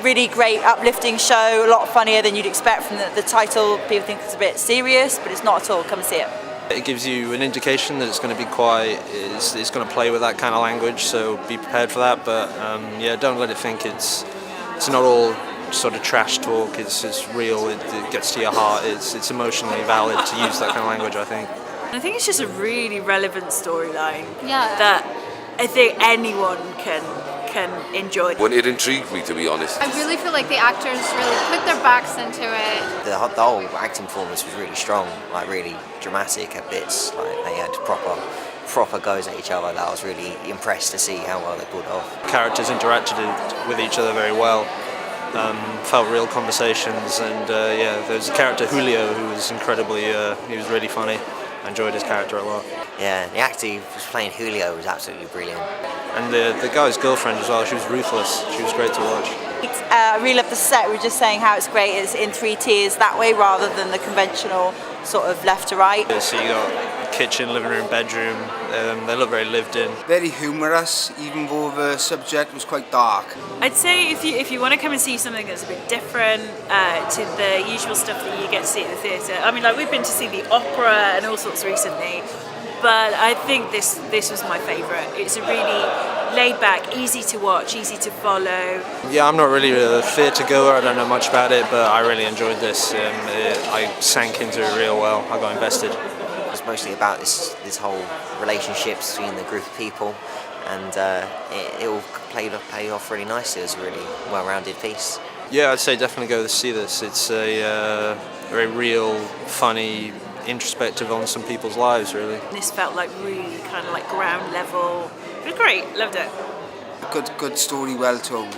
really great, uplifting show, a lot funnier than you'd expect from the title. People think it's a bit serious, but it's not at all. Come and see it. It gives you an indication that it's going to be it's going to play with that kind of language, so be prepared for that. But yeah, don't let it think it's not all sort of trash talk. It's real. It gets to your heart. It's emotionally valid to use that kind of language, I think. I think it's just a really relevant storyline. Yeah. That I think anyone can enjoy. Well, it intrigued me, to be honest. I really feel like the actors really put their backs into it. The whole acting performance was really strong, like really dramatic at bits. Like they had proper goes at each other. That I was really impressed to see how well they pulled it off. Characters interacted with each other very well. Felt real conversations, and yeah, there was a character Julio who was incredibly. He was really funny. I enjoyed his character a lot. Yeah, the actor who was playing Julio was absolutely brilliant. And the guy's girlfriend as well, she was ruthless. She was great to watch. I really love the set. We were just saying how it's great. It's in 3 tiers that way rather than the conventional sort of left to right. So you got kitchen, living room, bedroom. They look very lived in. Very humorous, even though the subject was quite dark. I'd say if you want to come and see something that's a bit different to the usual stuff that you get to see at the theatre. I mean, like we've been to see the opera and all sorts recently, but I think this was my favourite. It's a really laid back, easy to watch, easy to follow. Yeah, I'm not really a theatre goer. I don't know much about it, but I really enjoyed this. I sank into it real well. I got invested. It's mostly about this whole relationships between the group of people, and it all played off really nicely. It was a really well-rounded piece. Yeah, I'd say definitely go to see this. It's a very real, funny, introspective on some people's lives, really. This felt like really kind of like ground level. It was great, loved it. A good story, well told.